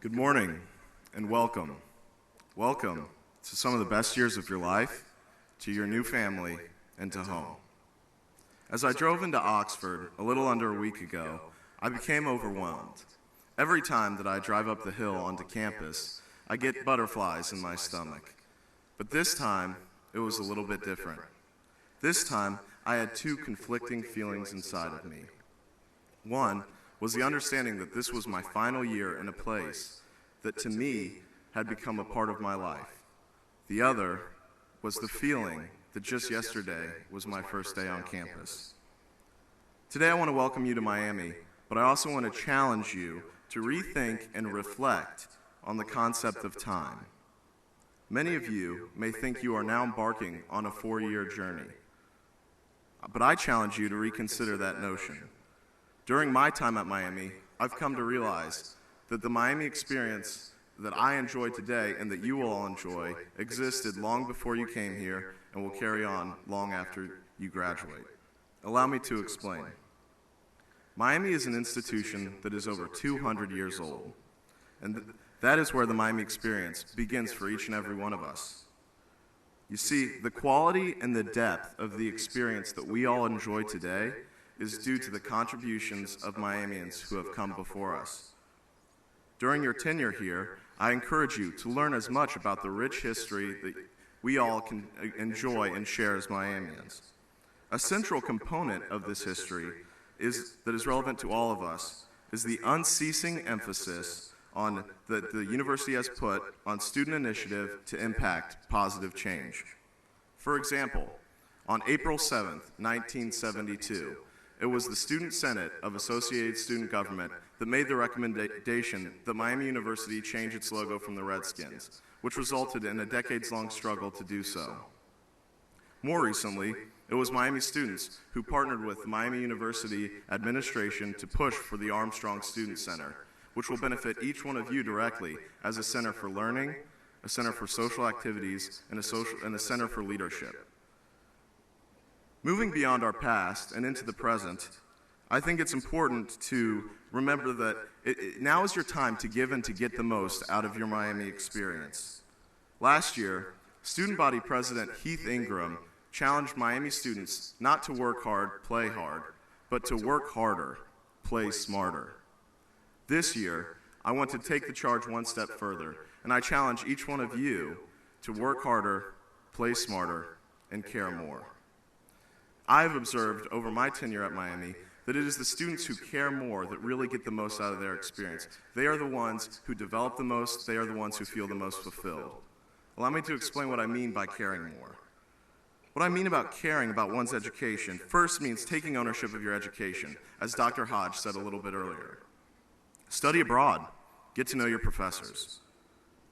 Good morning and welcome. Welcome to some of the best years of your life, to your new family, and to home. As I drove into Oxford a little under a week ago, I became overwhelmed. Every time that I drive up the hill onto campus, I get butterflies in my stomach. But this time, it was a little bit different. This time, I had two conflicting feelings inside of me. One was the understanding that this was my final year in a place that to me had become a part of my life. The other was the feeling that just yesterday was my first day on campus. Today I want to welcome you to Miami, but I also want to challenge you to rethink and reflect on the concept of time. Many of you may think you are now embarking on a 4-year journey, but I challenge you to reconsider that notion. During my time at Miami, I've come to realize that the Miami experience that I enjoy today and that you will all enjoy existed long before you came here and will carry on long after you graduate. Allow me to explain. Miami is an institution that is over 200 years old, and that is where the Miami experience begins for each and every one of us. You see, the quality and the depth of the experience that we all enjoy today is due to the contributions of Miamians who have come before us. During your tenure here, I encourage you to learn as much about the rich history that we all can enjoy and share as Miamians. A central component of this history that is relevant to all of us is the unceasing emphasis that the university has put on student initiative to impact positive change. For example, on April 7th, 1972, it was the Student Senate of Associated Student Government that made the recommendation that Miami University change its logo from the Redskins, which resulted in a decades-long struggle to do so. More recently, it was Miami students who partnered with the Miami University administration to push for the Armstrong Student Center, which will benefit each one of you directly as a center for learning, a center for social activities, and a center for leadership. Moving beyond our past and into the present, I think it's important to remember that now is your time to give and to get the most out of your Miami experience. Last year, Student Body President Heath Ingram challenged Miami students not to work hard, play hard, but to work harder, play smarter. This year, I want to take the charge one step further, and I challenge each one of you to work harder, play smarter, and care more. I've observed over my tenure at Miami that it is the students who care more that really get the most out of their experience. They are the ones who develop the most, they are the ones who feel the most fulfilled. Allow me to explain what I mean by caring more. What I mean about caring about one's education first means taking ownership of your education, as Dr. Hodge said a little bit earlier. Study abroad, get to know your professors.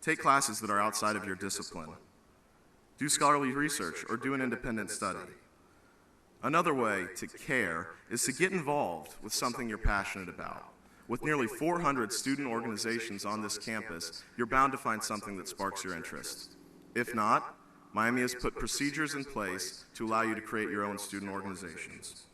Take classes that are outside of your discipline. Do scholarly research or do an independent study. Another way to care is to get involved with something you're passionate about. With nearly 400 student organizations on this campus, you're bound to find something that sparks your interest. If not, Miami has put procedures in place to allow you to create your own student organizations.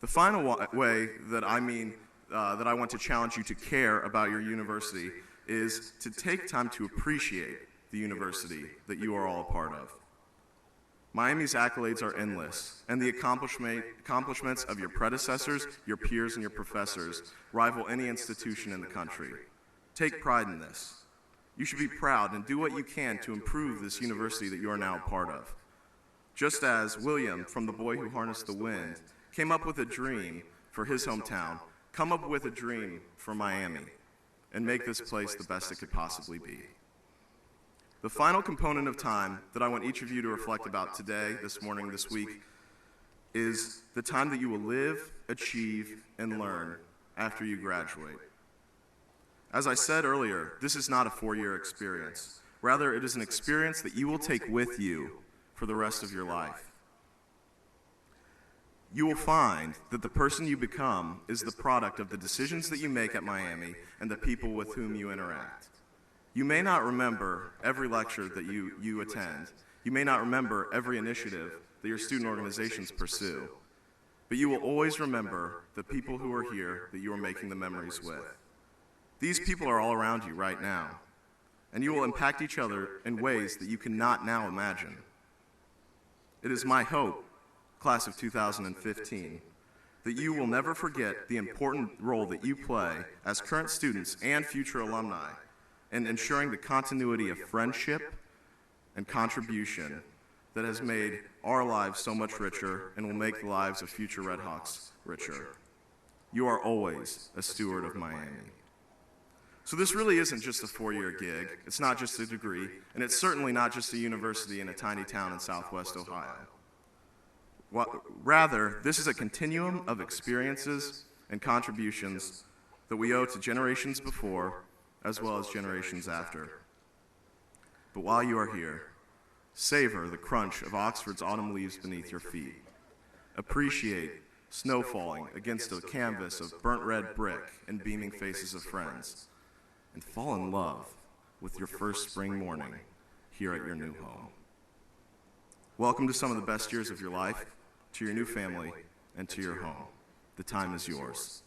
The final way that I want to challenge you to care about your university is to take time to appreciate the university that you are all a part of. Miami's accolades are endless, and the accomplishments of your predecessors, your peers, and your professors rival any institution in the country. Take pride in this. You should be proud and do what you can to improve this university that you are now a part of. Just as William, from The Boy Who Harnessed the Wind, came up with a dream for his hometown, come up with a dream for Miami, and make this place the best it could possibly be. The final component of time that I want each of you to reflect about today, this morning, this week, is the time that you will live, achieve, and learn after you graduate. As I said earlier, this is not a 4-year experience. Rather, it is an experience that you will take with you for the rest of your life. You will find that the person you become is the product of the decisions that you make at Miami and the people with whom you interact. You may not remember every lecture that you attend. You may not remember every initiative that your student organizations pursue. But you will always remember the people who are here that you are making the memories with. These people are all around you right now, and you will impact each other in ways that you cannot now imagine. It is my hope, class of 2015, that you will never forget the important role that you play as current students and future alumni in ensuring the continuity of friendship and contribution that has made our lives so much richer and will make the lives of future Red Hawks richer. You are always a steward of Miami. So this really isn't just a four-year gig, it's not just a degree, and it's certainly not just a university in a tiny town in Southwest Ohio. Rather, this is a continuum of experiences and contributions that we owe to generations before as well as generations after. But while you are here, savor the crunch of Oxford's autumn leaves beneath your feet. Appreciate snow falling against a canvas of burnt red brick and beaming faces of friends. And fall in love with your first spring morning here at your new home. Welcome to some of the best years of your life, to your new family, and to your home. The time is yours.